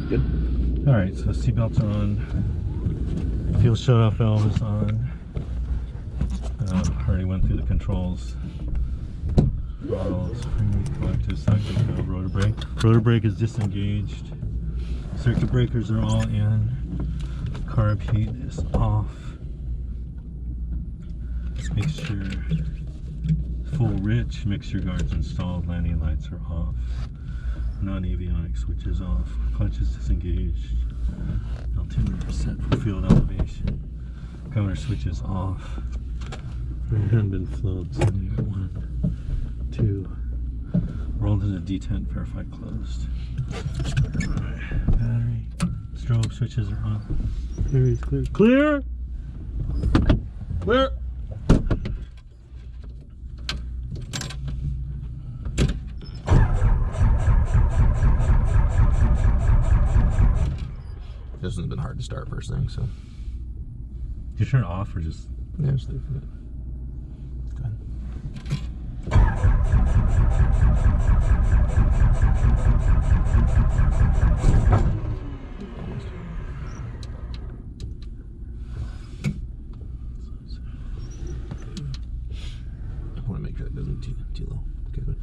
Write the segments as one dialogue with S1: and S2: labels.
S1: Good.
S2: Alright, so seatbelts are on. Fuel shut-off valve is on. Already went through the controls. Throttles, collective, side control, rotor brake. Rotor brake is disengaged. Circuit breakers are all in. Carb heat is off. Mixture full rich. Mixture guards installed. Landing lights are off. Non-avionic switches off. Clutch is disengaged. Altimeter set for field elevation. Governor switches off. Rear hand been flown. So 1, 2. Rolled into detent. Verified closed. Alright. Battery. Strobe switches are on. Battery is clear. Clear! Clear!
S1: This one's been hard to start first thing, so.
S2: You turn it off or just?
S1: Yeah, just leave it. Go ahead. Almost. I want to make sure it doesn't too low. Okay, good.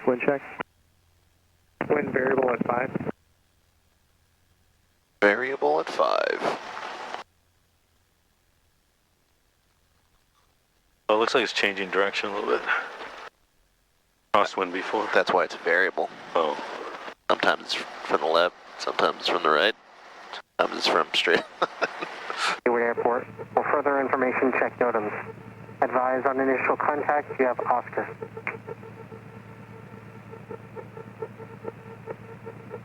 S3: Wind check. Wind variable at 5.
S4: Variable at 5.
S2: Oh, it looks like it's changing direction a little bit. Crosswind before.
S4: That's why it's variable.
S2: Oh.
S4: Sometimes it's from the left, sometimes it's from the right, sometimes it's from straight.
S3: Hayward Airport. For further information, check NOTAMs. Advise on initial contact, you have Oscar.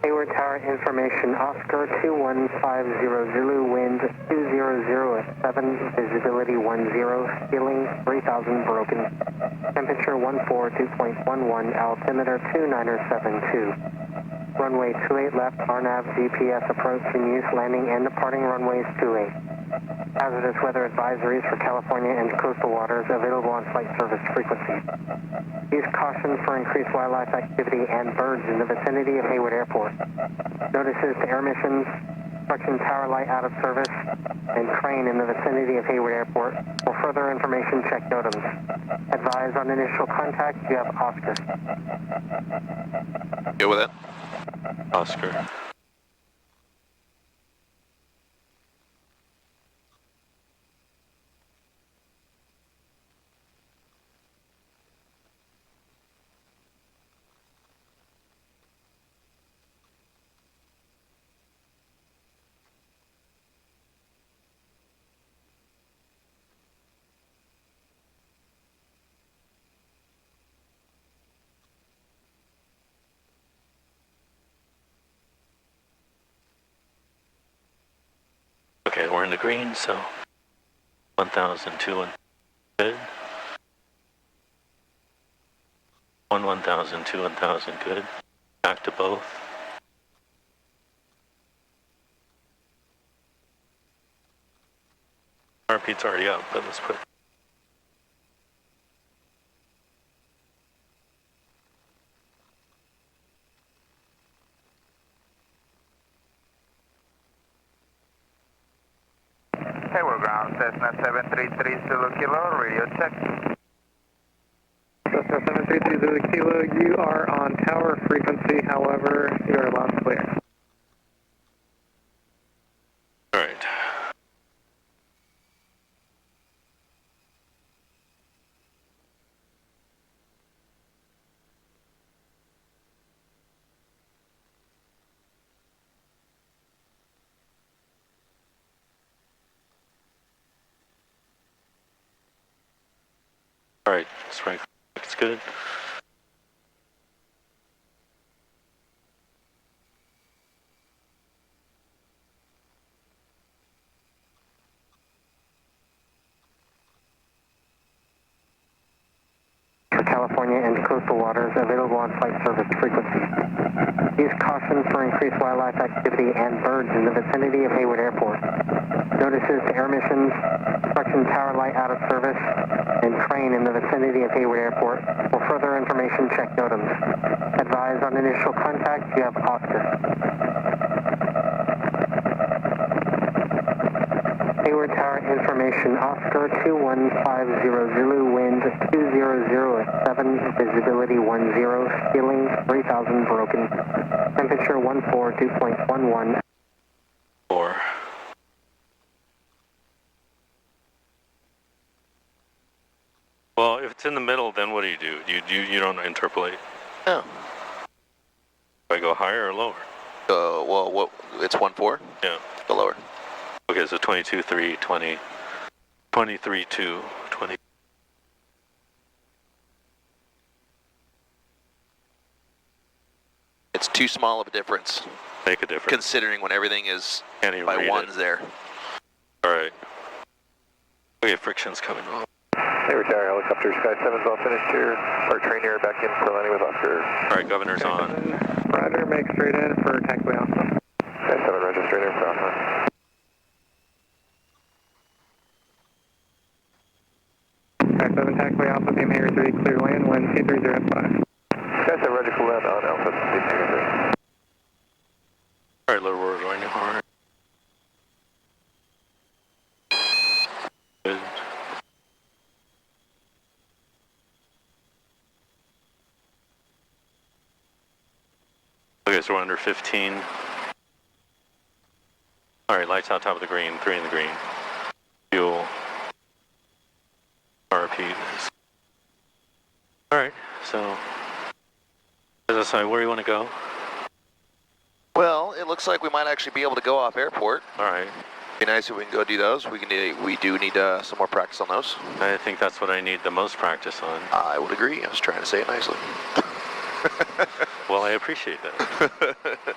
S3: Hayward Tower information, Oscar 2150 Zulu, wind 200 at 7, visibility 10, ceiling 3000 broken, temperature 142.11, altimeter 2972. Runway 28 left, RNAV GPS approach in use, landing and departing runways 28. Hazardous weather advisories for California and coastal waters available on flight service frequency. Use caution for increased wildlife activity and birds in the vicinity of Hayward Airport. Notices to air missions, construction tower light out of service, and crane in the vicinity of Hayward Airport. For further information, check NOTAMs. Advise on initial contact, you have Oscar.
S4: Go with it.
S2: Oscar. Okay, we're in the green, so 1,002 and good. 1,002, 1,000 good. Back to both. RP's already up, but let's put.
S5: Hayward ground, Cessna 733 Zulu Kilo, radio check.
S3: Cessna 733 Zulu Kilo, you are on tower frequency, however, you are loud and clear.
S2: All right. All right, strike. It's good.
S3: For California and coastal waters, available on flight service frequency. Use caution for increased wildlife activity and birds in the vicinity of Hayward Airport. Notices to air missions, construction tower light out of service, and crane in the vicinity of Hayward Airport. For further information, check NOTAMs. Advise on initial contact, you have Oscar. Hayward Tower information, Oscar 2150 Zulu, wind 200 at 7, visibility 10, ceiling 3000, broken. Temperature 142.11.
S2: 4. Well, if it's in the middle, then what do? You don't interpolate.
S4: No.
S2: Do I go higher or lower?
S4: Well, what? It's 1-4?
S2: Yeah.
S4: Go lower.
S2: Okay, so 22.3, 20, 23.2, 20.
S4: It's too small of a difference,
S2: Make a difference.
S4: considering when everything is
S2: Can't even
S4: by
S2: read
S4: ones
S2: it.
S4: there.
S2: All right. Okay, friction's coming off.
S5: Hayward Tower helicopter, Sky 7's all finished here. Our train here back in for landing with Oscar.
S2: All right, governor's on.
S3: Roger, make straight in for taxiway Alpha.
S5: Sky 7 registered for Alpha.
S3: Sky 7 taxiway Alpha, beam Hayward 3, clear land, wind 2305.
S5: Sky 7 registered for land on Alpha, speed 23.
S2: All right, lower order, going hard. Good. Okay, so we're under 15. All right, lights out top of the green, 3 in the green. Fuel. RP. All right, so as I say, where do you want to go?
S4: Well, it looks like we might actually be able to go off airport.
S2: All right,
S4: Be nice if we can go do those. We do need some more practice on those.
S2: I think that's what I need the most practice on.
S4: I would agree. I was trying to say it nicely.
S2: Well, I appreciate that.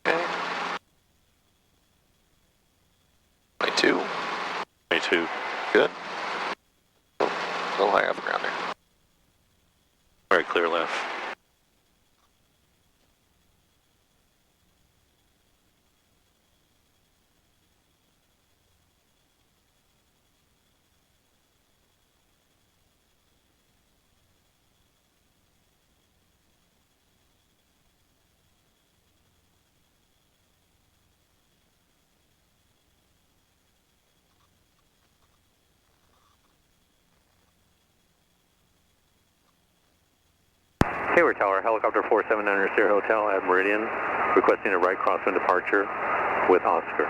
S4: Okay. 22.
S2: 22.
S4: Good. A little high off the ground there.
S2: All right, clear left.
S6: Hayward Tower, helicopter 4700 Sierra Hotel at Meridian, requesting a right crosswind departure with Oscar.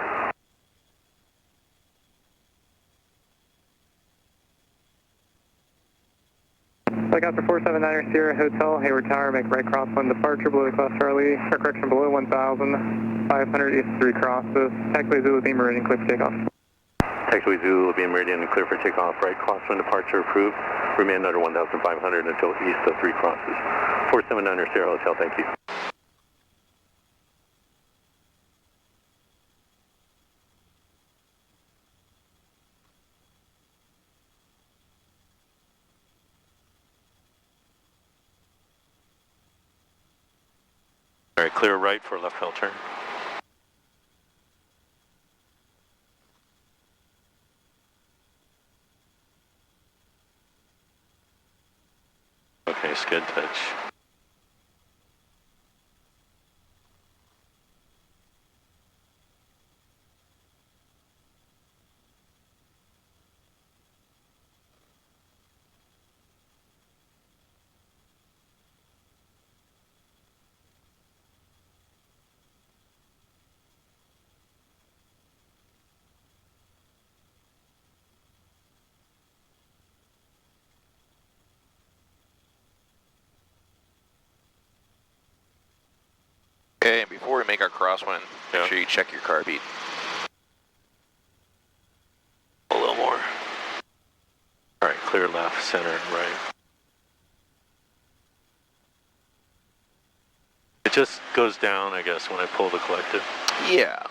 S3: Helicopter 479 Sierra Hotel, Hayward Tower, make right crosswind departure, below class Charlie, correction below 1,500 east 3 crosses, taxiway Zulu beam Meridian, clear for takeoff.
S6: Taxiway Zulu will be in Meridian and clear for takeoff. Right crosswind departure approved. Remain under 1,500 until east of 3 crosses. 479 Sierra Hotel, thank you.
S2: All right, clear right for left tail turn. Okay, skid touch.
S4: Okay, and before we make our crosswind, make sure you check your car beat.
S2: A little more. All right, clear left, center, and right. It just goes down, I guess, when I pull the collective.
S4: Yeah.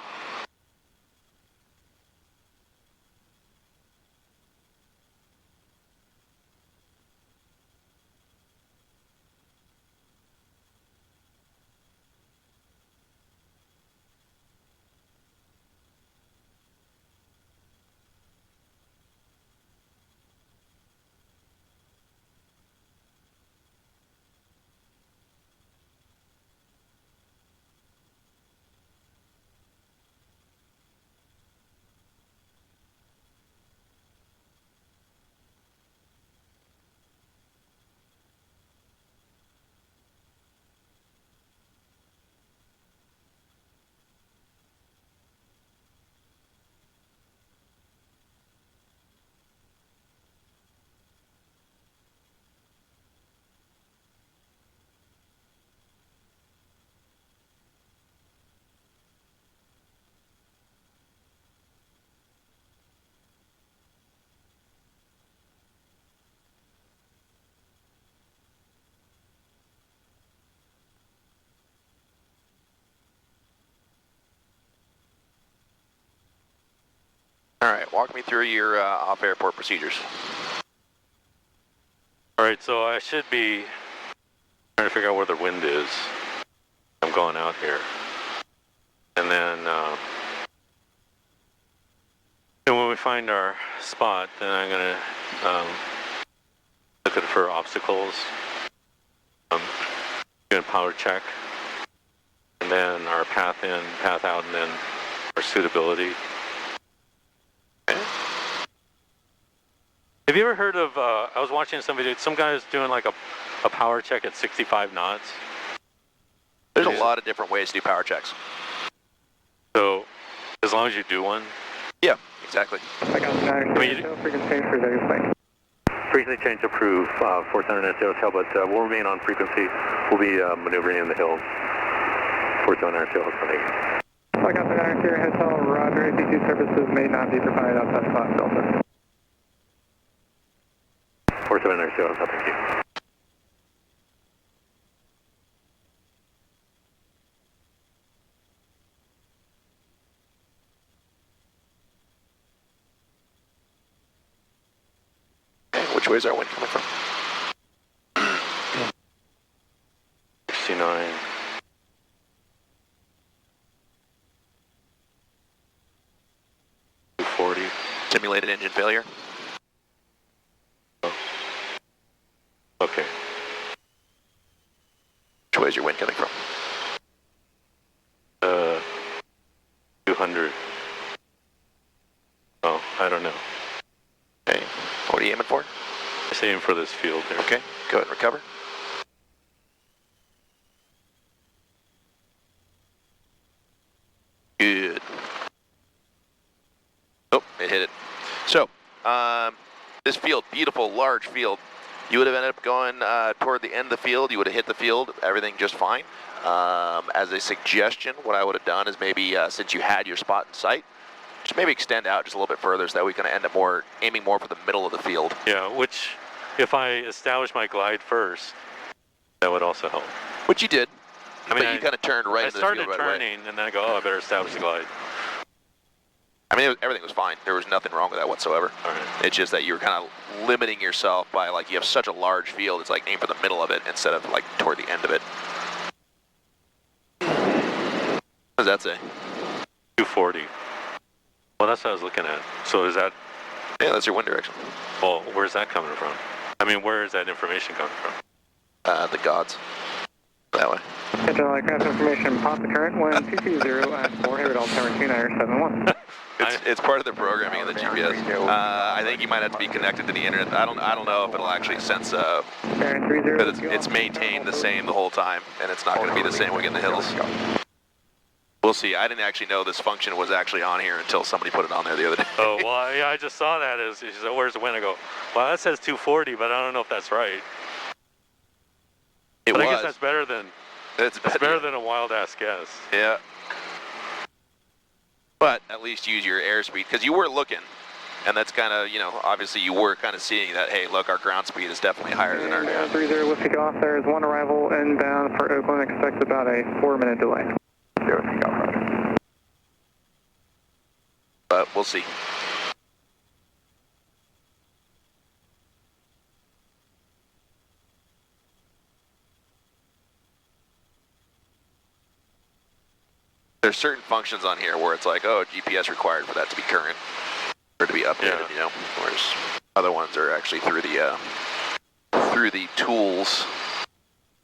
S4: All right, walk me through your off-airport procedures.
S2: All right, so I should be trying to figure out where the wind is. I'm going out here. And then and when we find our spot, then I'm going to look at for obstacles, doing power check, and then our path in, path out, and then our suitability. Have you ever heard of, I was watching somebody, some guy was doing like a power check at 65 knots.
S4: There's a lot of different ways to do power checks.
S2: So, as long as you do one?
S4: Yeah, exactly.
S3: I got the frequency change for the flight.
S6: Frequency change approved, 400 SEO hotel, but we'll remain on frequency. We'll be maneuvering in the hills. 400 SEO hotel.
S3: I got the interior hotel, Roger, AT2 services may not be provided outside class Delta.
S6: 400 SEO hotel, thank you.
S4: Which way is our wind coming from?
S2: 69.
S4: Simulated engine failure.
S2: Okay.
S4: Which way is your wind coming from?
S2: 200. Oh, I don't know.
S4: Okay. What are you aiming for?
S2: Just aim for this field there.
S4: Okay. Go ahead and recover. Good. Oh, it hit it. So, this field, beautiful, large field, you would have ended up going toward the end of the field. You would have hit the field, everything just fine. As a suggestion, what I would have done is maybe, since you had your spot in sight, just maybe extend out just a little bit further so that we can end up aiming more for the middle of the field.
S2: Yeah, which, if I establish my glide first, that would also help.
S4: Which you did.
S2: I mean,
S4: but you kind of turned right into the field right away.
S2: I started turning, and then I go, oh, I better establish the glide.
S4: I mean, everything was fine. There was nothing wrong with that whatsoever.
S2: All right.
S4: It's just that you were kind of limiting yourself by, like, you have such a large field, it's like aim for the middle of it instead of, like, toward the end of it. What does that say?
S2: 240. Well, that's what I was looking at. So is that...
S4: Yeah, that's your wind direction.
S2: Well, where's that coming from? I mean, where is that information coming from?
S4: The gods. That way.
S3: Schedule aircraft information, pop the current 1220 at 4 Hayward, Altimeter 2971.
S4: It's part of the programming of the GPS. I think you might have to be connected to the internet. I don't know if it'll actually sense, but it's maintained the same the whole time, and it's not going to be the same when we get in the hills. We'll see. I didn't actually know this function was actually on here until somebody put it on there the other day.
S2: Oh, well, yeah, I just saw that. She said, where's the wind? I go, well, that says 240, but I don't know if that's right. I guess that's better than... It's better than a wild-ass guess.
S4: Yeah. But at least use your airspeed, because you were looking, and that's kind of, obviously you were kind of seeing that, hey, look, our ground speed is definitely higher than our...
S3: 30, we'll kick off. There is one arrival inbound for Oakland. Expect about a 4-minute delay.
S4: But we'll see. There's certain functions on here where it's like, oh, GPS required for that to be current or to be updated, whereas other ones are actually through the tools.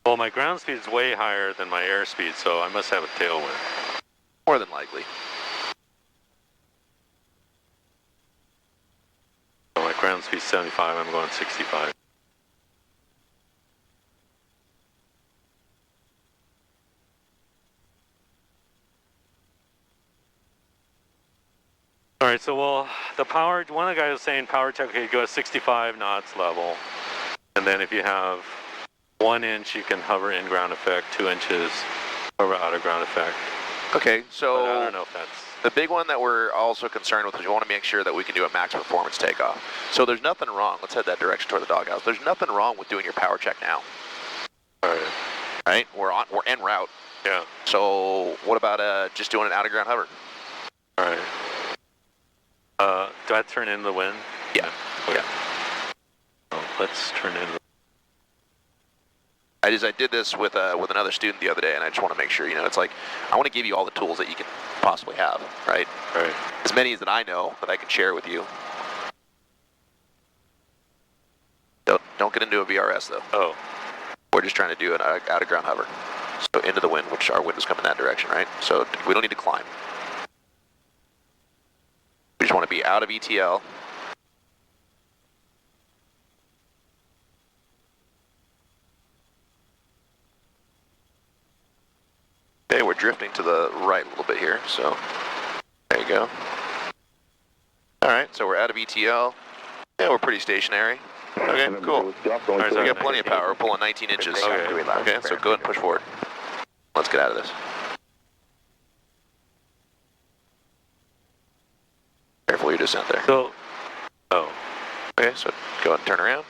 S2: Well, my ground speed is way higher than my airspeed, so I must have a tailwind.
S4: More than likely.
S2: So my ground speed is 75, I'm going 65. All right, so the power, one of the guys was saying power tech, okay, go at 65 knots level. And then if you have 1 inch, you can hover in ground effect, 2 inches, hover out of ground effect.
S4: Okay, so
S2: but I don't know if that's...
S4: The big one that we're also concerned with is we want to make sure that we can do a max performance takeoff. So there's nothing wrong, let's head that direction toward the doghouse. There's nothing wrong with doing your power check now.
S2: All right.
S4: Right, we're en route.
S2: Yeah.
S4: So what about just doing an out of ground hover?
S2: All right. Do I turn in the wind?
S4: Yeah.
S2: Okay.
S4: Yeah.
S2: Oh, let's turn in the...
S4: I did this with another student the other day, and I just want to make sure, it's like, I want to give you all the tools that you can possibly have, right?
S2: Right.
S4: As many as that I know that I can share with you. Don't get into a VRS though.
S2: Oh.
S4: We're just trying to do an out of ground hover. So into the wind, which our wind is coming that direction, right? So we don't need to climb. We just want to be out of ETL. Okay, we're drifting to the right a little bit here, so there you go. All right, so we're out of ETL. Yeah, we're pretty stationary. Okay, cool. All right, so we got plenty of power. We're pulling 19 inches. Okay, so go ahead and push forward. Let's get out of this. Careful your descent there.
S2: So,
S4: Okay, so go ahead and turn around.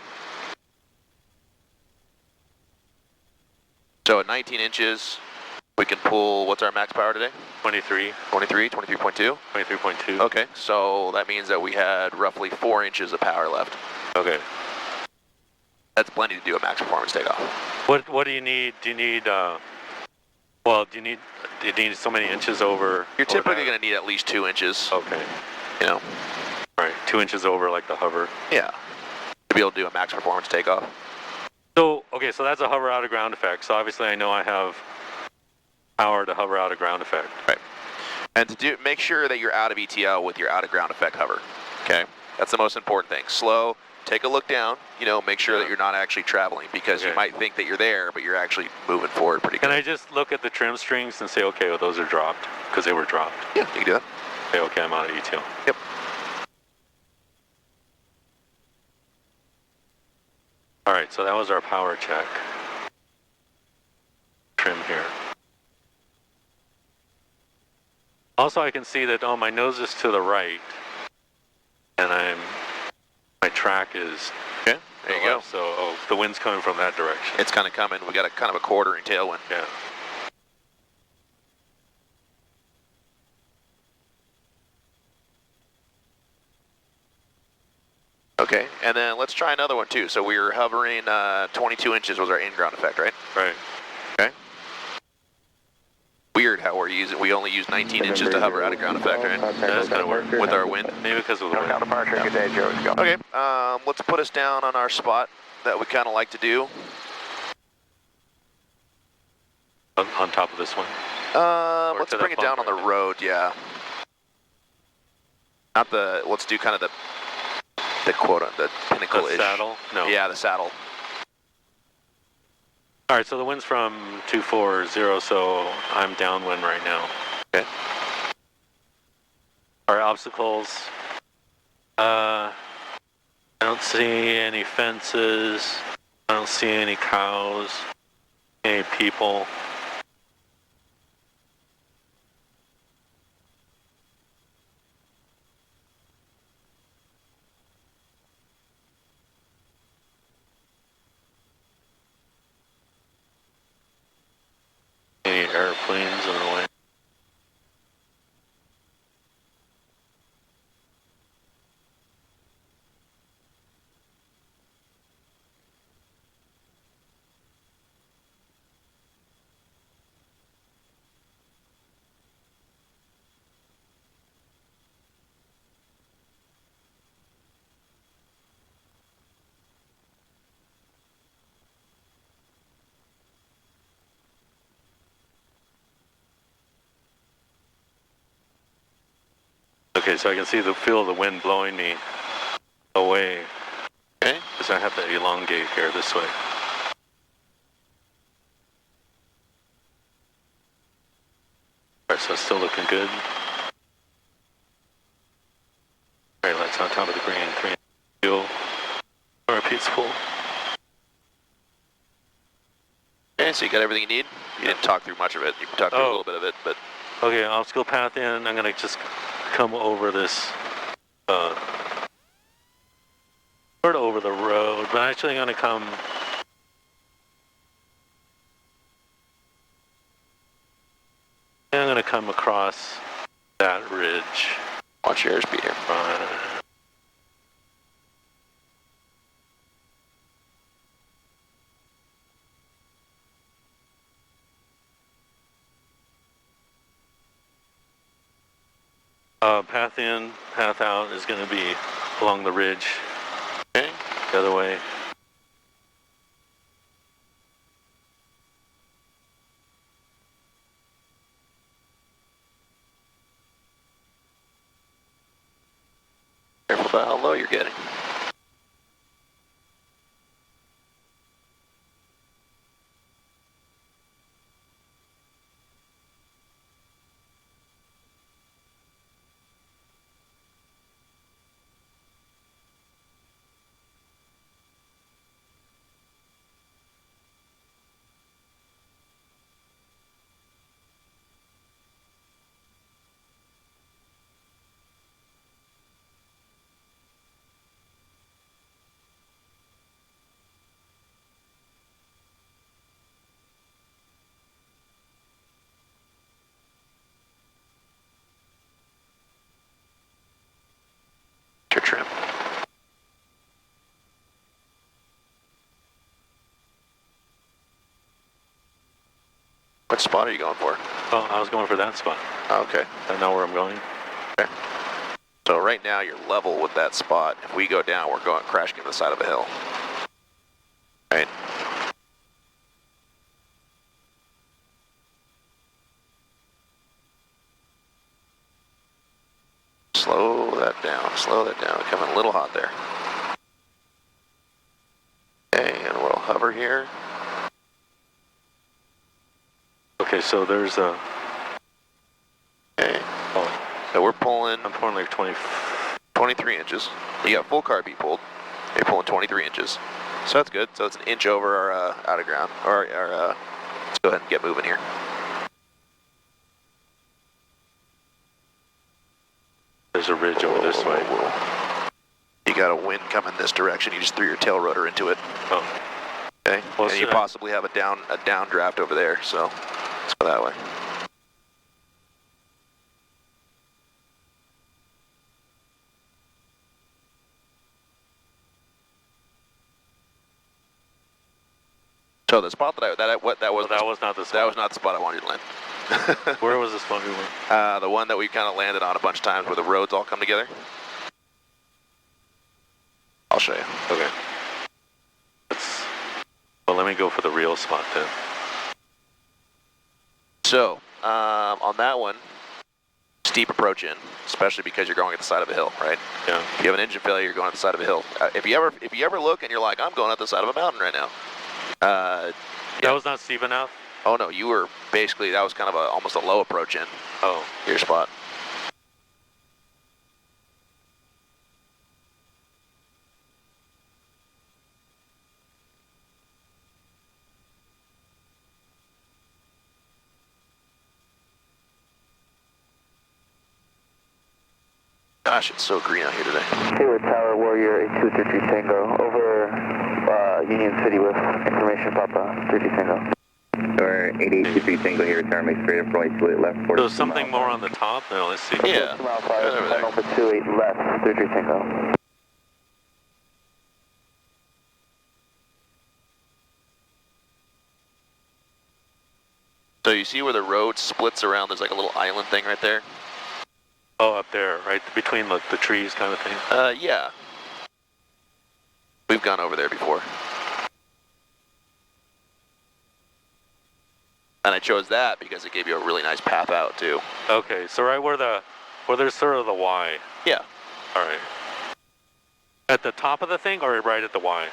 S4: So at 19 inches, we can pull, what's our max power today?
S2: 23.
S4: 23, 23.2?
S2: 23.2.
S4: Okay, so that means that we had roughly 4 inches of power left.
S2: Okay.
S4: That's plenty to do a max performance takeoff.
S2: What do you need? Do you need, do you need so many inches over?
S4: You're typically going to need at least 2 inches.
S2: Okay.
S4: All
S2: right, 2 inches over like the hover.
S4: Yeah, to be able to do a max performance takeoff.
S2: So, okay, so that's a hover out of ground effect. So obviously I know I have power to hover out of ground effect.
S4: Right. And to make sure that you're out of ETL with your out of ground effect hover. Okay, that's the most important thing. Slow, take a look down, make sure that you're not actually traveling, because you might think that you're there, but you're actually moving forward pretty good.
S2: Can I just look at the trim strings and say, okay, well, those are dropped, because they were dropped?
S4: Yeah, you can do that.
S2: Okay, I'm out of ETL.
S4: Yep.
S2: All right, so that was our power check. Trim here. Also, I can see that, my nose is to the right, and my track is...
S4: Okay, there you go.
S2: So, the wind's coming from that direction.
S4: It's kind of coming. We got a kind of a quartering tailwind.
S2: Yeah.
S4: Okay, and then let's try another one too. So we were hovering 22 inches was our in-ground effect, right?
S2: Right.
S4: Okay. We are weird how we only use 19 inches to hover out of ground effect, right?
S2: That's kind of weird.
S4: With our wind.
S2: Maybe because of the wind.
S5: Departure, good day, Joe. Let's go.
S4: Okay, let's put us down on our spot that we kind of like to do.
S2: On top of this one?
S4: Let's bring it down on the road, yeah. Not the, let's do kind of the Pinnacle-ish.
S2: The saddle? No.
S4: Yeah, the saddle.
S2: All right, so the wind's from 240, so I'm downwind right now.
S4: Okay.
S2: Our obstacles, I don't see any fences, I don't see any cows, any people. Any airplanes in the way. Okay, so I can feel the wind blowing me away.
S4: Okay.
S2: Because I have to elongate here this way. Alright, so it's still looking good. Alright, lights on top of the green, 3 fuel. Repeats full.
S4: Okay, so you got everything you need? You didn't talk through much of it. You talked through a little bit of it, but...
S2: Okay, obstacle path in. I'm gonna just come over this, sort of over the road, but actually I'm gonna come. I'm gonna come across that ridge.
S4: Watch your airspeed here.
S2: Path in, path out is going to be along the ridge.
S4: Okay.
S2: The other way.
S4: Careful about how low you're getting. Your trim. What spot are you going for?
S2: Oh, I was going for that spot.
S4: Okay.
S2: I know where I'm going.
S4: Okay. So right now you're level with that spot. If we go down, we're going crashing into the side of a hill. Right. Slow that down, slow that down. Coming a little hot there. Okay, and we'll hover here.
S2: Okay, so there's a...
S4: Okay.
S2: Oh,
S4: So we're pulling
S2: I'm pulling like
S4: 23 inches. You got full carb pulled. You're pulling 23 inches. So that's good. So it's an inch over our out of ground. Let's go ahead and get moving here.
S2: There's a ridge over this way.
S4: You got a wind coming this direction. You just threw your tail rotor into it.
S2: Oh.
S4: Okay.
S2: Well,
S4: and you possibly have a down draft over there. So let's go that way. So the spot that was not the spot I wanted you to land.
S2: Where was this one we were?
S4: The one that we kind of landed on a bunch of times where the roads all come together. I'll show you.
S2: Okay. Well, let me go for the real spot then.
S4: So, on that one, steep approach in, especially because you're going at the side of a hill, right?
S2: Yeah.
S4: If you have an engine failure, you're going at the side of a hill. If you ever look and you're like, I'm going at the side of a mountain right now.
S2: That was not steep enough?
S4: Oh no, you were basically, that was kind of almost a low approach in.
S2: Oh.
S4: Your spot. Gosh, it's so green out here today.
S5: Hayward Tower, Warrior 8233 Tango, over Union City with information, Papa 33 Tango. Or 8823 Tango here, Tower, make straight up runway 28 left.
S2: There's something more on the top? No, let's see.
S4: Yeah, right over there.
S5: Number 28 left, 33 Tango.
S4: So you see where the road splits around, there's like a little island thing right there?
S2: Oh, up there, right between the trees kind of thing?
S4: Yeah. We've gone over there before. And I chose that because it gave you a really nice path out too.
S2: Okay, so right where there's sort of the Y.
S4: Yeah.
S2: All right. At the top of the thing or right at the Y?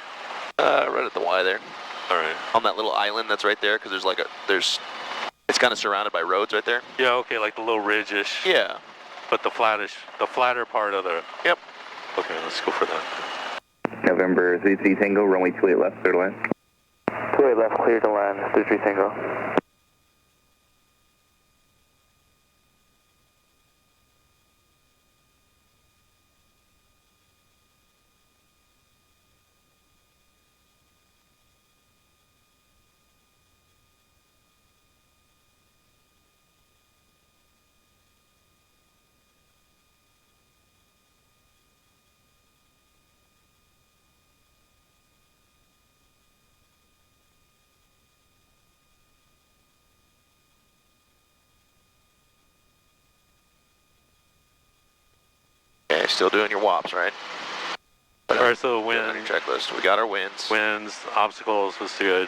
S4: Right at the Y there.
S2: All right.
S4: On that little island that's right there, because it's kind of surrounded by roads right there.
S2: Yeah, okay, like the little ridge-ish.
S4: Yeah.
S2: But the flatter part of the...
S4: Yep.
S2: Okay, let's go for that.
S5: November 33 Tango, runway 28 left, clear to land. 28 left, clear to land, 33 Tango.
S4: Okay, still doing your WAPs, right?
S2: All right, so
S4: Good on
S2: wind,
S4: your checklist. We got our winds.
S2: winds, obstacles was good.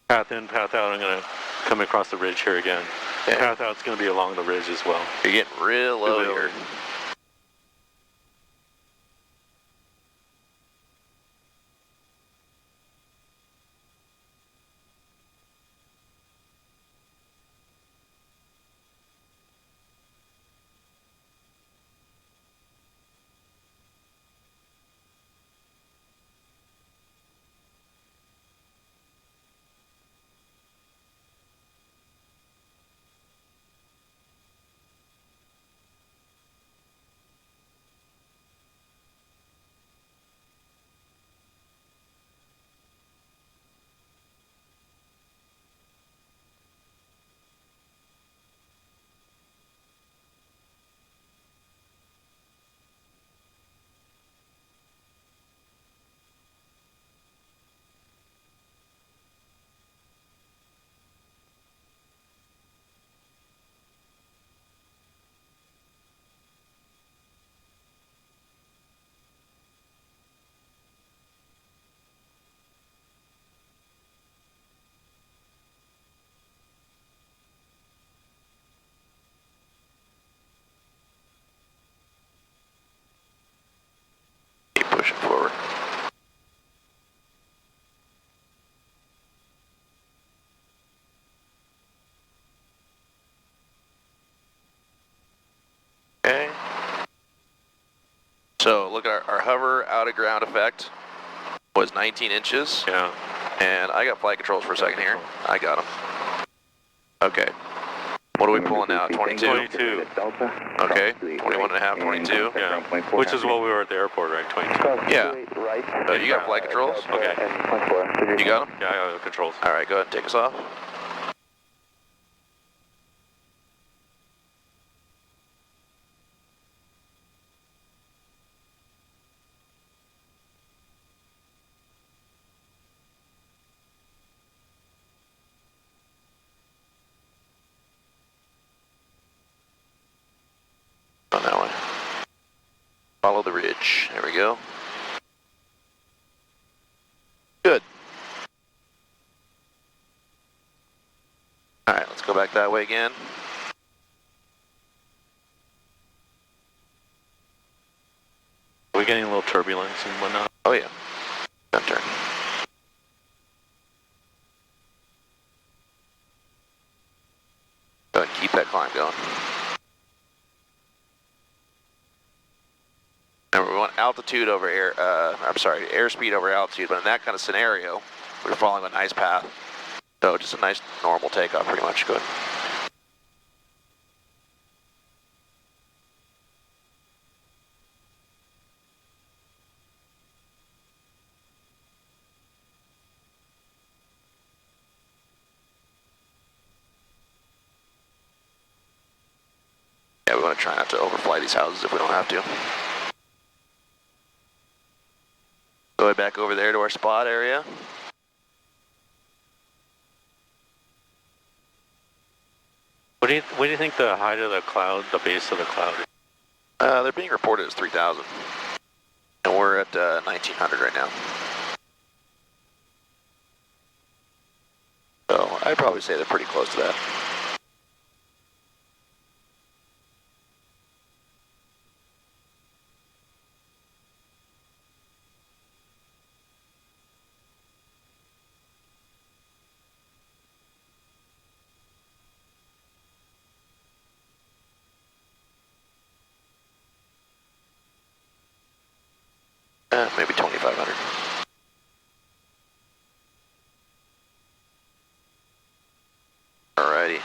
S2: Path in, path out, I'm going to come across the ridge here again.
S4: Okay.
S2: Path out's going to be along the ridge as well.
S4: You're getting real low here. Keep pushing forward. Okay. So look at our hover out of ground effect was 19 inches.
S2: Yeah.
S4: And I got flight controls for a second here. I got them. Okay. What are we pulling now? 22?
S2: 22.
S4: Okay. 21 and a half, 22.
S2: Yeah. Which is what we were at the airport, right? 22.
S4: Yeah. So you got flight controls?
S2: Okay.
S4: You got them?
S2: Yeah, I got the controls.
S4: All right, go ahead and take us off. approach. There we go. Good. All right, let's go back that way again.
S2: Are we getting a little turbulence and whatnot?
S4: Oh yeah. Left turn. Go ahead and keep that climb going. Remember, we want altitude over air, airspeed over altitude, but in that kind of scenario, we're following a nice path. So just a nice normal takeoff pretty much. Good. Yeah, we want to try not to overfly these houses if we don't have to. Go back over there to our spot area.
S2: What do you think the height of the cloud, the base of the cloud is?
S4: They're being reported as 3,000. And we're at 1,900 right now. So I'd probably say they're pretty close to that. Maybe 2,500. Alrighty.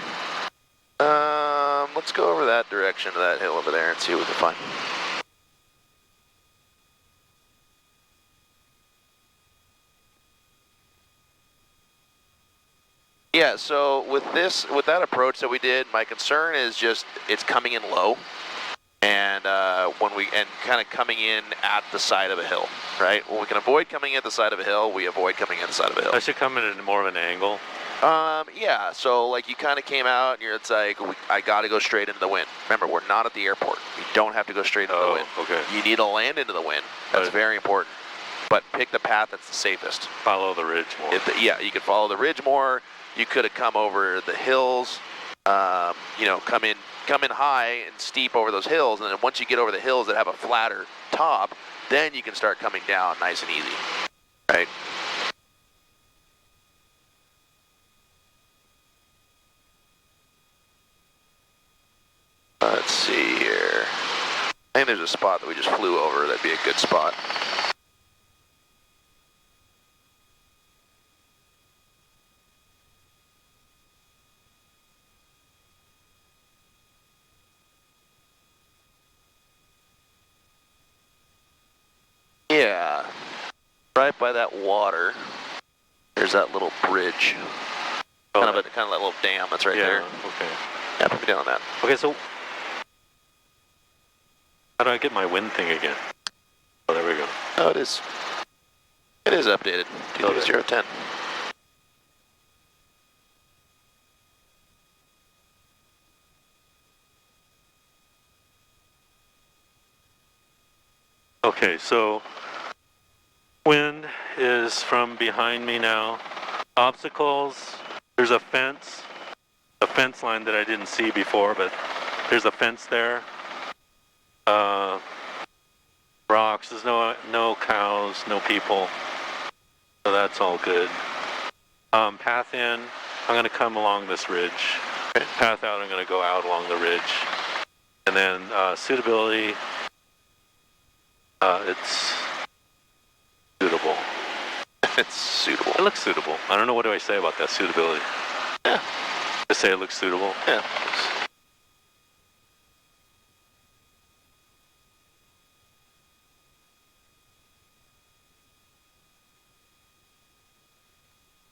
S4: Let's go over that direction to that hill over there and see what we can find. Yeah, so with that approach that we did, my concern is just it's coming in low. And kind of coming in at the side of a hill, right? When we can avoid coming at the side of a hill, we avoid coming at the side of a hill.
S2: I should come in at more of an angle.
S4: Yeah. So like you kind of came out, and it's like I got to go straight into the wind. Remember, we're not at the airport. You don't have to go straight into the wind.
S2: Okay.
S4: You need to land into the wind. That's very important. But pick the path that's the safest.
S2: Follow the ridge more.
S4: Yeah, you could follow the ridge more. You could have come over the hills. Come in high and steep over those hills, and then once you get over the hills that have a flatter top, then you can start coming down nice and easy, right? Let's see here. I think there's a spot that we just flew over that'd be a good spot. Yeah, right by that water, there's that little bridge. Kind of that little dam that's right there.
S2: Okay.
S4: Yeah, put me down on that.
S2: Okay, so how do I get my wind thing again? Oh, there we go.
S4: Oh, it is. It is updated. 23010.
S2: Okay, so wind is from behind me now. Obstacles, there's a fence line that I didn't see before, but there's a fence there. Rocks, there's no cows, no people, so that's all good. Path in, I'm going to come along this ridge. Path out, I'm going to go out along the ridge. And then suitability, it's suitable.
S4: It's suitable.
S2: It looks suitable. I don't know, what do I say about that suitability?
S4: Yeah.
S2: Just say it looks suitable?
S4: Yeah.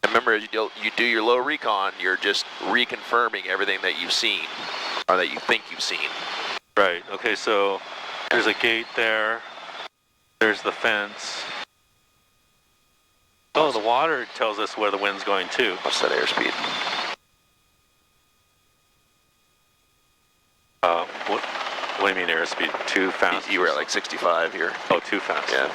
S4: Remember, you do your low recon, you're just reconfirming everything that you've seen, or that you think you've seen.
S2: Right, okay, so there's a gate there. There's the fence. Oh, the water tells us where the wind's going to.
S4: What's that airspeed?
S2: What? What do you mean airspeed? Too fast?
S4: You were at like 65 here.
S2: Oh, too fast.
S4: Yeah.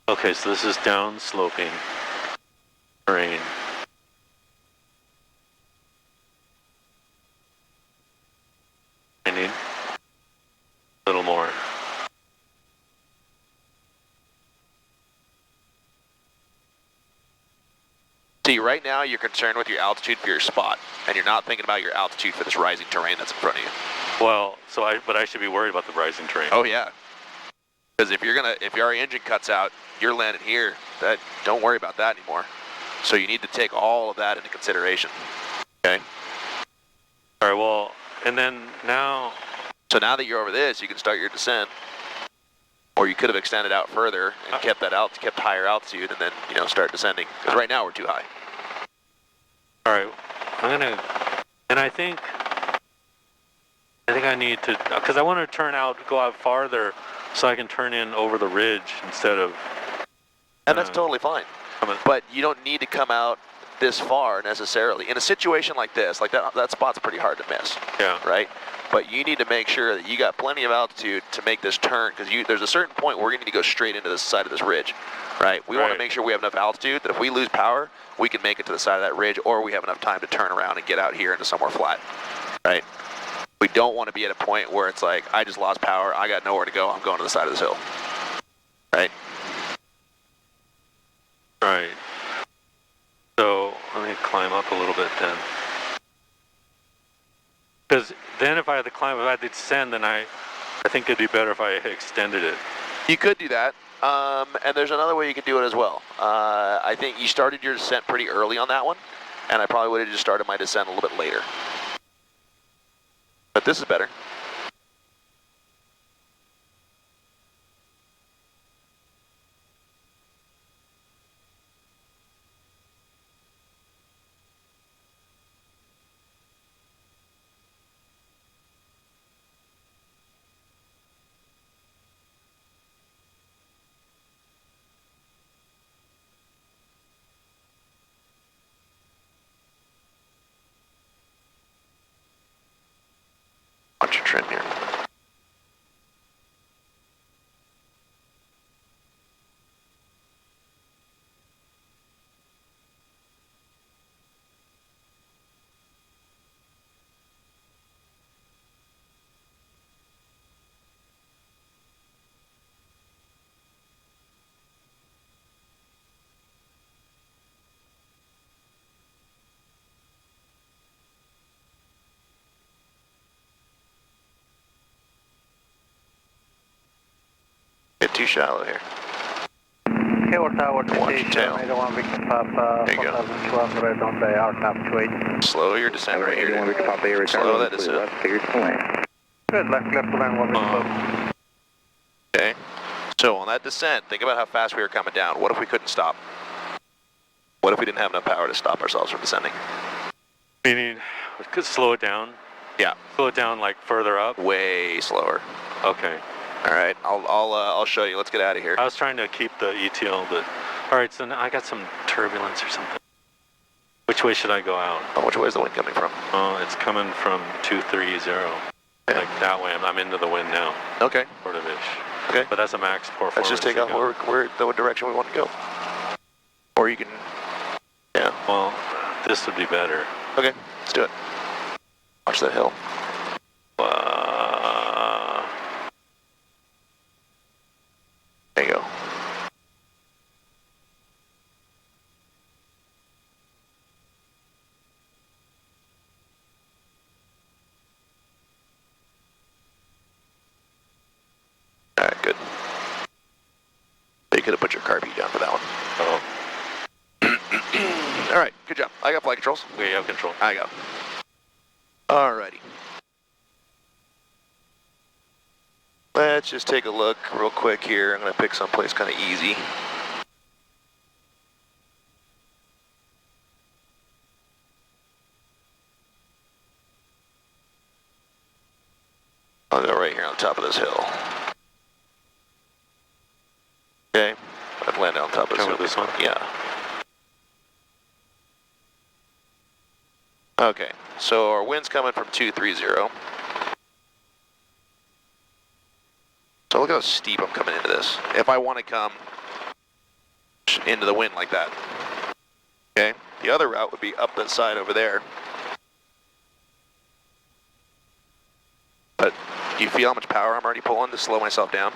S2: Okay, so this is down sloping terrain. I need a little more.
S4: See, right now you're concerned with your altitude for your spot, and you're not thinking about your altitude for this rising terrain that's in front of you.
S2: Well, but I should be worried about the rising terrain.
S4: Oh yeah. Because if your engine cuts out, you're landing here. Don't worry about that anymore. So you need to take all of that into consideration. Okay.
S2: All right. Well, and then now.
S4: So now that you're over this, you can start your descent, or you could have extended out further and kept higher altitude, and then start descending. Because right now we're too high.
S2: All right. And I think I need to, because I want to go out farther, so I can turn in over the ridge instead of.
S4: And that's totally fine. But you don't need to come out this far necessarily. In a situation like this, like that spot's pretty hard to miss.
S2: Yeah.
S4: Right? But you need to make sure that you got plenty of altitude to make this turn, because there's a certain point where we're going to need to go straight into the side of this ridge. Right? We want to make sure we have enough altitude that if we lose power, we can make it to the side of that ridge, or we have enough time to turn around and get out here into somewhere flat. Right? We don't want to be at a point where it's like, I just lost power, I got nowhere to go, I'm going to the side of this hill. Right?
S2: Right. So let me climb up a little bit then. Because then if I had to descend, then I think it'd be better if I extended it.
S4: You could do that. And there's another way you could do it as well. I think you started your descent pretty early on that one, and I probably would have just started my descent a little bit later. But this is better. Watch your trim here. Get too shallow here.
S3: Hayward Tower,
S4: Watch your tail.
S3: 81 Victor Papa,
S4: There you go.
S3: 4200 on the RTAP 28.
S4: Slow your descent right here.
S5: 81 Victor Papa, return
S4: Slow that
S5: to
S4: descent.
S5: left, clear to land.
S3: Good, left to land 1 Victor.
S4: Okay. So on that descent, think about how fast we were coming down. What if we couldn't stop? What if we didn't have enough power to stop ourselves from descending?
S2: Meaning, we could slow it down?
S4: Yeah.
S2: Slow it down like further up?
S4: Way slower.
S2: Okay.
S4: All right. I'll show you. Let's get out of here.
S2: I was trying to keep the ETL, but all right. So now I got some turbulence or something. Which way should I go out?
S4: Oh, which way is the wind coming from?
S2: Oh, it's coming from 230.
S4: Yeah.
S2: Like that way. I'm into the wind now.
S4: Okay.
S2: Sort of ish.
S4: Okay.
S2: But that's a max pour forward.
S4: Let's just take off where the direction we want to go. Or you can. Yeah.
S2: Well, this would be better.
S4: Okay. Let's do it. Watch that hill. There you go. All right, good. You could have put your carb down for that one.
S2: Oh.
S4: All right, good job. I got flight controls.
S2: Okay, you have control.
S4: I got them. Alrighty. Let's just take a look real quick here. I'm going to pick someplace kind of easy. I'll go right here on top of this hill. Okay, I'm going to top of
S2: Come
S4: Zulu.
S2: with this one?
S4: Yeah. Okay, so our wind's coming from 230. So look how steep I'm coming into this. If I want to come into the wind like that. Okay, the other route would be up that side over there. But do you feel how much power I'm already pulling to slow myself down?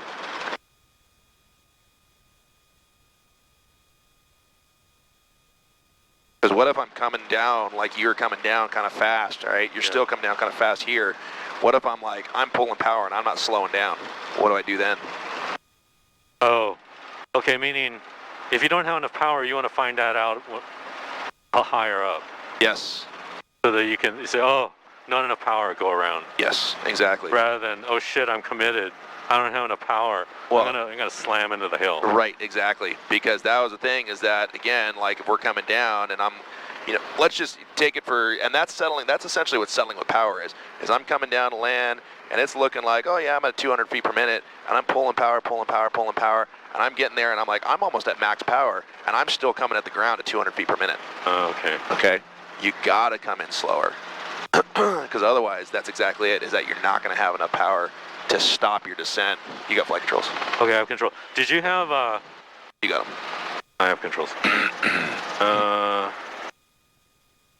S4: Because what if I'm coming down like you're coming down kind of fast, all right? You're still coming down kind of fast here. What if I'm like, I'm pulling power and I'm not slowing down? What do I do then?
S2: Oh, okay, meaning if you don't have enough power, you want to find that out higher up.
S4: Yes.
S2: So that you can say, oh, not enough power, go around.
S4: Yes, exactly.
S2: Rather than, oh shit, I'm committed. I don't have enough power.
S4: Well,
S2: I'm gonna slam into the hill.
S4: Right, exactly. Because that was the thing is that, again, like if we're coming down and I'm, you know, let's just take it for, and that's settling, that's essentially what settling with power is I'm coming down to land and it's looking like, oh yeah, I'm at 200 feet per minute and I'm pulling power, and I'm getting there and I'm like, I'm almost at max power and I'm still coming at the ground at 200 feet per minute.
S2: Oh, okay.
S4: Okay? You gotta come in slower. Because otherwise, that's exactly it, is that you're not gonna have enough power to stop your descent. You got flight controls.
S2: Okay, I have control. Did you have,
S4: You got them.
S2: I have controls.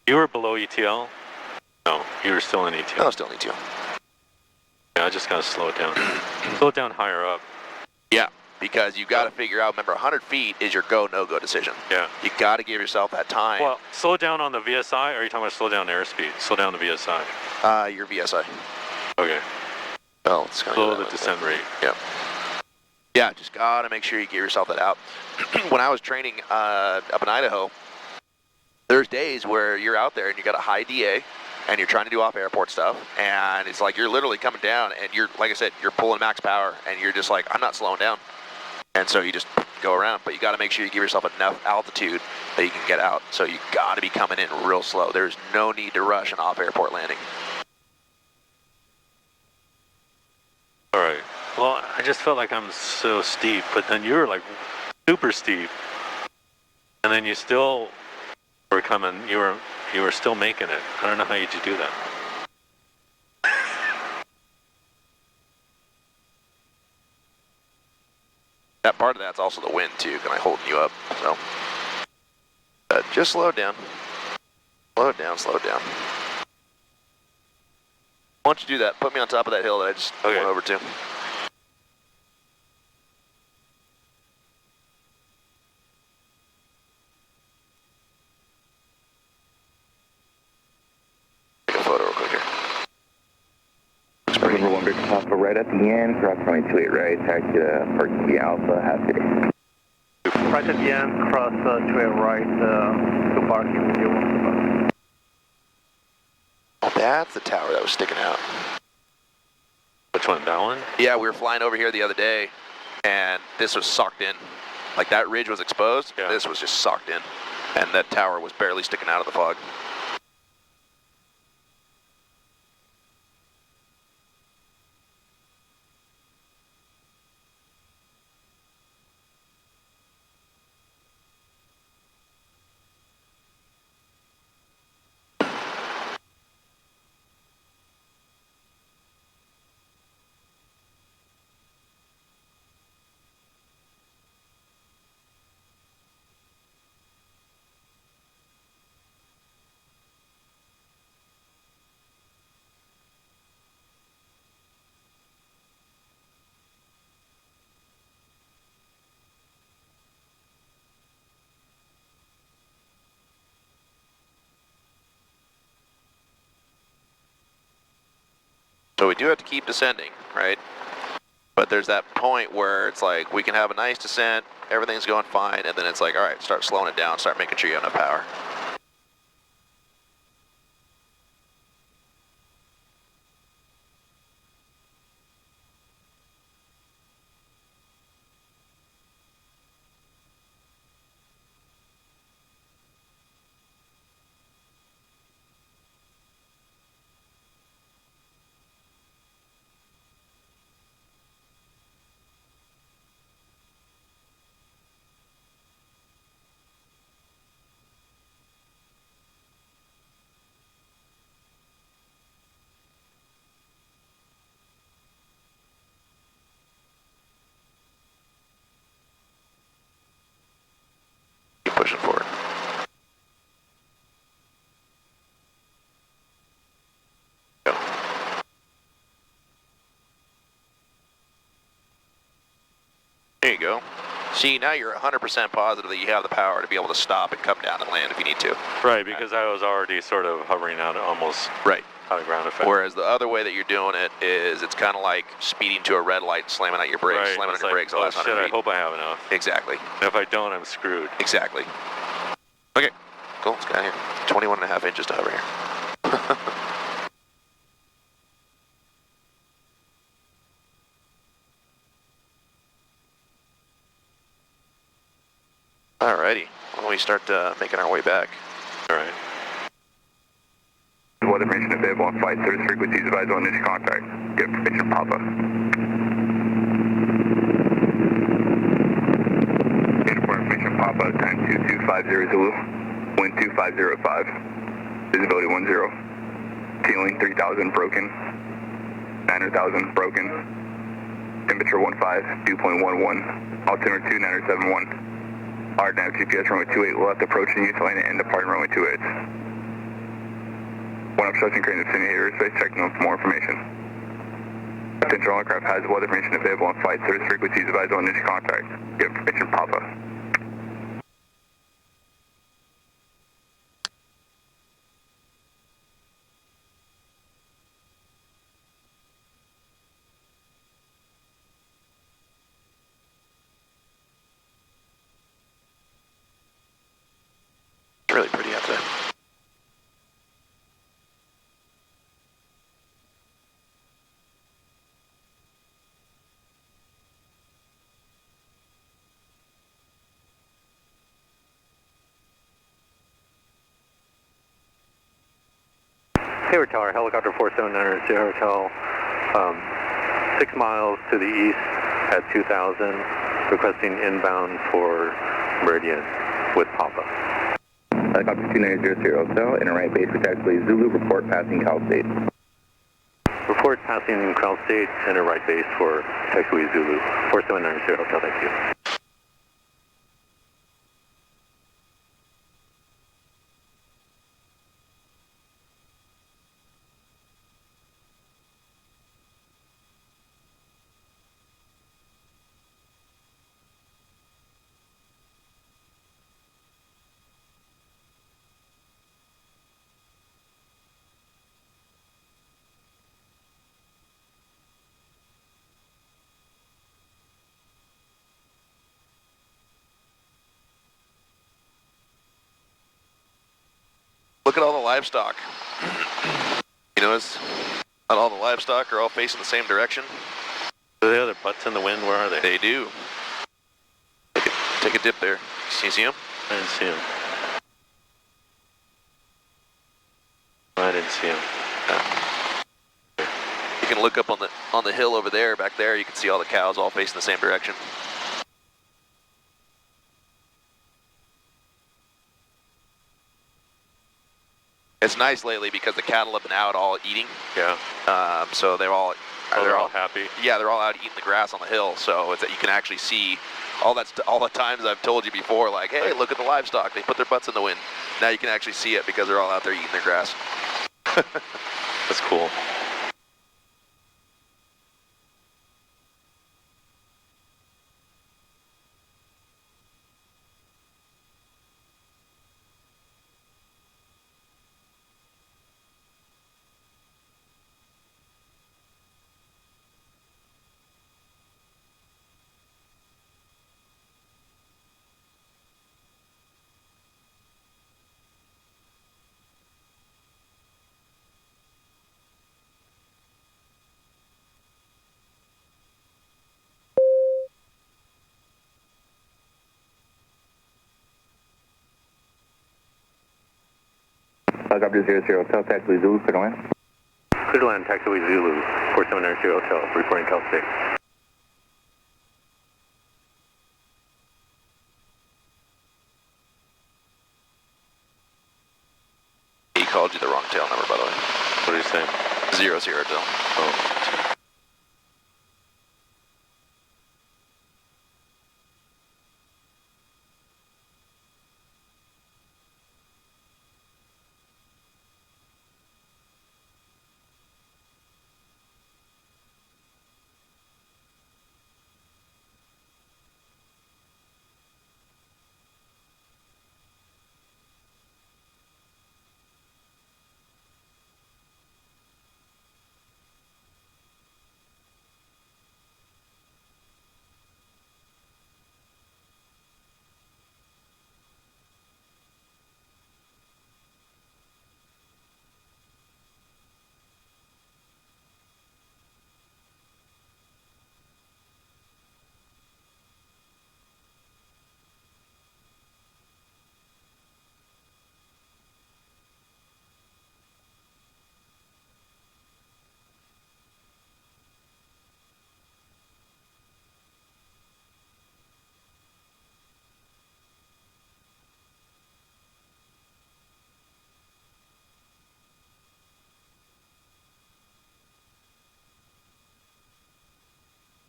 S2: You were below ETL? No, you were still in ETL.
S4: No, still need to.
S2: Yeah, I just gotta slow it down. Slow it down higher up.
S4: Yeah, because you got to figure out, remember, 100 feet is your go, no-go decision.
S2: Yeah.
S4: You got to give yourself that time.
S2: Well, slow down on the VSI, or are you talking about slow down airspeed? Slow down the VSI.
S4: Your VSI.
S2: Okay.
S4: Well, it's kind
S2: Slow
S4: of
S2: the descent rate.
S4: Yeah. Yeah, just got to make sure you give yourself that out. When I was training up in Idaho, there's days where you're out there and you got a high DA and you're trying to do off-airport stuff, and it's like you're literally coming down and you're, like I said, you're pulling max power and you're just like, I'm not slowing down. And so you just go around, but you got to make sure you give yourself enough altitude that you can get out. So you got to be coming in real slow. There's no need to rush an off-airport landing.
S2: All right. Well, I just felt like I'm so steep, but then you were like super steep, and then you still were coming. You were still making it. I don't know how you do that.
S4: That part of that's also the wind too, kind of holding you up. So just slow it down. Slow it down, slow it down. Why don't you do that? Put me on top of that hill that I just went over to. Take a photo real quick here.
S5: Number 1 Victor Papa right at the end, cross runway 28 right, taxi to Park B Alpha, half city.
S7: Right at the end, cross 28 right, to parking 01.
S4: Oh, that's the tower that was sticking out.
S2: Which one, that one?
S4: Yeah, we were flying over here the other day, and this was sucked in. Like that ridge was exposed, this was just sucked in. And that tower was barely sticking out of the fog. So we do have to keep descending, right? But there's that point where it's like we can have a nice descent, everything's going fine, and then it's like, all right, start slowing it down, start making sure you have enough power. There you go. See, now you're 100% positive that you have the power to be able to stop and come down and land if you need to.
S2: Right, because I was already sort of hovering out almost
S4: right
S2: out of ground effect.
S4: Whereas the other way that you're doing it is it's kind of like speeding to a red light and slamming out your brakes,
S2: right.
S4: slamming
S2: It's
S4: on your
S2: like,
S4: brakes the last 100
S2: shit,
S4: feet.
S2: I hope I have enough.
S4: Exactly.
S2: And if I don't, I'm screwed.
S4: Exactly. Okay, cool, let's get out of here. 21.5 inches to hover here. Alrighty, why don't we start making our way back?
S2: Alright.
S5: Weather information available on flight service frequencies advised on initial contact. Get information Papa. Airport information Papa, time 2250 Zulu, wind 2505, visibility 10, ceiling 3000 broken, 900,000 broken, temperature 15, dew point 11, altimeter 2971. Hard nav GPS runway 28 left approaching you to land and departing runway 28. One obstruction creating the vicinity of airspace, checking on for more information. Potential aircraft has weather information available on flight service frequencies advised on initial contact. Get information Papa.
S4: Really pretty out there.
S7: Hayward Tower, helicopter 4790 Hotel, 6 miles to the east at 2000, requesting inbound for Meridian with Papa.
S5: Helicopter 2900 Hotel, in a right base for taxiway Zulu, report passing Cal State.
S7: Report passing Cal State, enter right base for taxiway Zulu, 4790 Hotel, thank you.
S4: Look at all the livestock. You notice not all the livestock are all facing the same direction.
S2: Do they have their butts in the wind? Where are they?
S4: They do. Take a dip there. Can you see them?
S2: I didn't see them. I didn't see them.
S4: You can look up on the hill over there, back there, you can see all the cows all facing the same direction. It's nice lately because the cattle have been out all eating.
S2: Yeah.
S4: So they're all
S2: happy.
S4: Yeah, they're all out eating the grass on the hill. So it's that you can actually see all the times I've told you before, like, hey, look at the livestock. They put their butts in the wind. Now you can actually see it because they're all out there eating their grass.
S2: That's cool.
S5: Helicopter 00 Hotel, taxiway Zulu, clear to land.
S7: Clear to land, taxiway Zulu, 4790 Hotel, reporting Cal State.
S4: He called you the wrong tail number, by the way.
S2: What are you saying?
S4: 00 tail.
S2: Oh.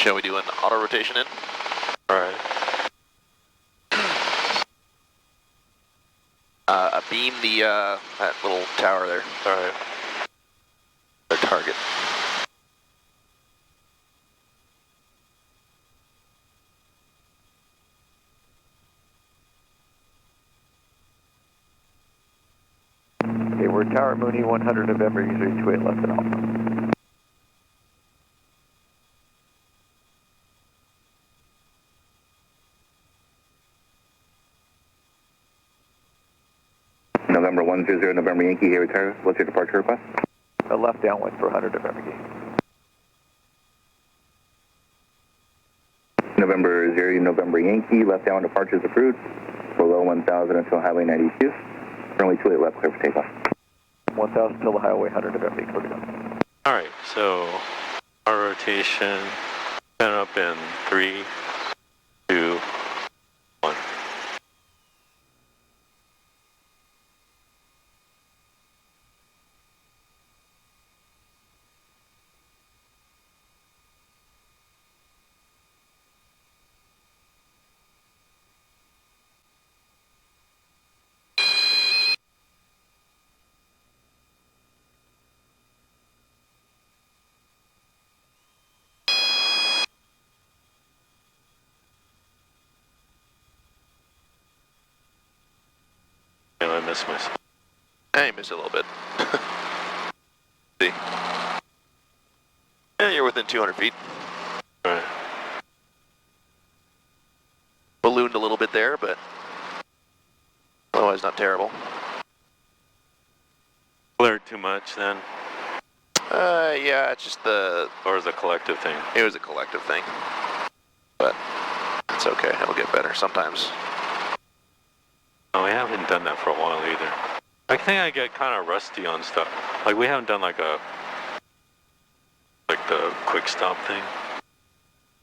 S4: Shall we do an auto rotation in?
S2: Alright.
S4: Beam the that little tower there.
S2: Alright.
S4: The target.
S8: Hayward Tower, Mooney 100 November, user 28 left and Alpha.
S5: November 100, November Yankee, Hayward Tower. What's your departure request?
S8: A left downwind for 100 November Yankee.
S5: November 0, November Yankee, left down departure is approved. Below 1000 until Highway 92. Currently 28 left, clear for takeoff.
S8: 1000 till the highway, 100 November Yankee, clear to go.
S2: Alright, so our rotation set up in 3, 2, 1. I missed myself.
S4: Hey, you missed it a little bit. See? Yeah, you're within 200 feet.
S2: Alright.
S4: Ballooned a little bit there, but otherwise not terrible.
S2: Flared too much then?
S4: Yeah, it's just
S2: Or is it a collective thing?
S4: it was a collective thing. But it's okay, it'll get better sometimes.
S2: Oh, we haven't done that for a while either. I think I get kind of rusty on stuff. Like we haven't done like the quick stop thing.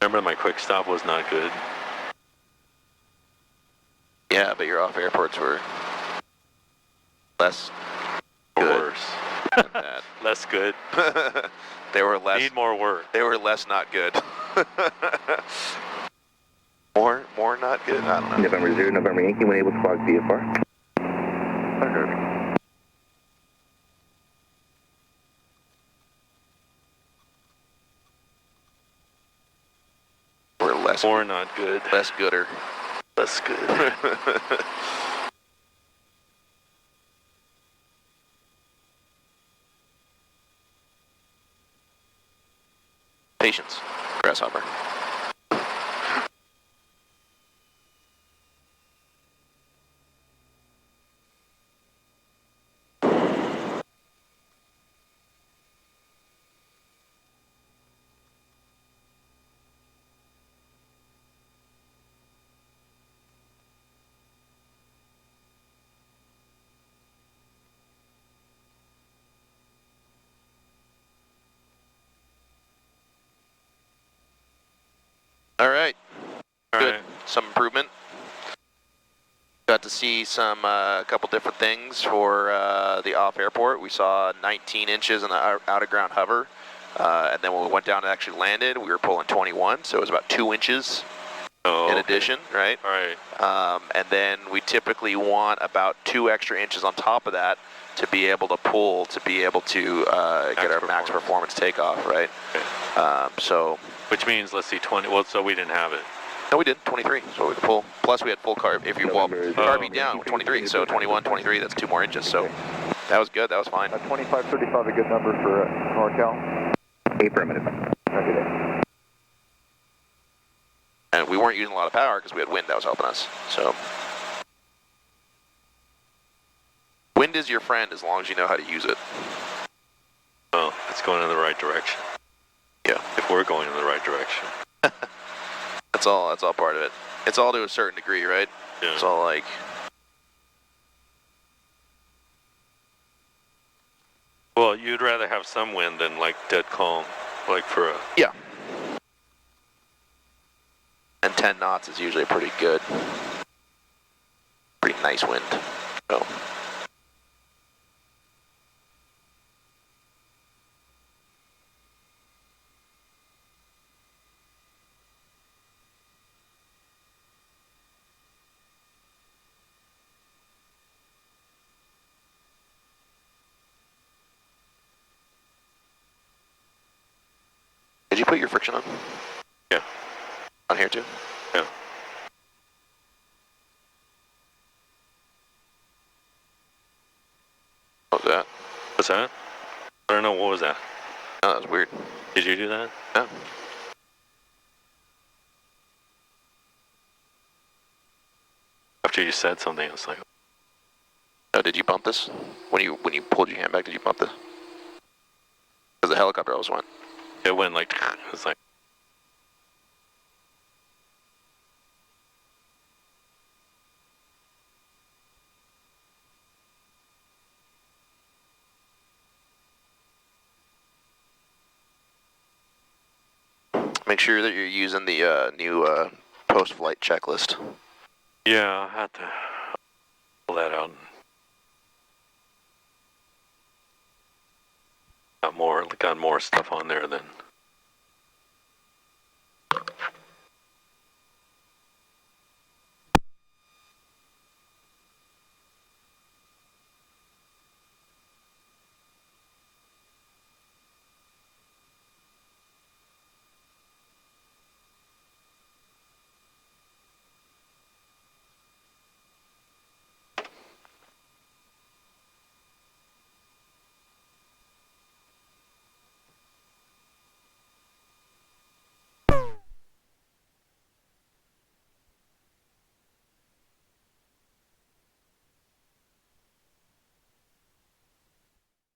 S2: Remember my quick stop was not good.
S4: Yeah, but your off airports were less
S2: Or
S4: good
S2: worse.
S4: than that.
S2: Less good.
S4: They were less.
S2: Need more work.
S4: They were less not good. More not good. I don't know.
S5: November 0, November Yankee, when able to clock VFR.
S8: 100.
S4: We're less.
S2: More not good.
S4: Less gooder.
S2: Less good.
S4: Patience, grasshopper. All right, good.
S2: Alright.
S4: Some improvement. Got to see some couple different things for the off airport. We saw 19 inches in the out of ground hover, and then when we went down and actually landed, we were pulling 21, so it was about 2 inches in addition, right?
S2: Alright.
S4: And then we typically want about 2 extra inches on top of that to be able to pull, to be able to get our max performance takeoff, right?
S2: Okay.
S4: So.
S2: Which means, let's see, 20. Well, so we didn't have it.
S4: No, we did 23. So we could pull. Plus, we had full carb. If you carby down, 23. So 21, 23. That's 2 more inches. So that was good. That was fine.
S8: 2535, a good number for NorCal.
S5: Affirmative.
S8: Okay, then.
S4: And we weren't using a lot of power because we had wind that was helping us. So wind is your friend as long as you know how to use it.
S2: Well, it's going in the right direction.
S4: Yeah.
S2: If we're going in the right direction.
S4: That's all part of it. It's all to a certain degree, right?
S2: Yeah.
S4: It's all like.
S2: Well, you'd rather have some wind than like dead calm, like for a.
S4: Yeah. And 10 knots is usually pretty good. Pretty nice wind. So. Did you put your friction on?
S6: Yeah.
S4: On here too?
S6: Yeah.
S4: What was that?
S6: What's that? I don't know, what was that?
S4: Oh, that was weird.
S6: Did you do that?
S4: No.
S6: After you said something, I was like...
S4: Oh, did you bump this? When you pulled your hand back, did you bump this? Because the helicopter always went.
S6: It went like... It was like...
S4: Make sure that you're using the new post-flight checklist.
S6: Yeah, I had to pull that out. Got more stuff on there than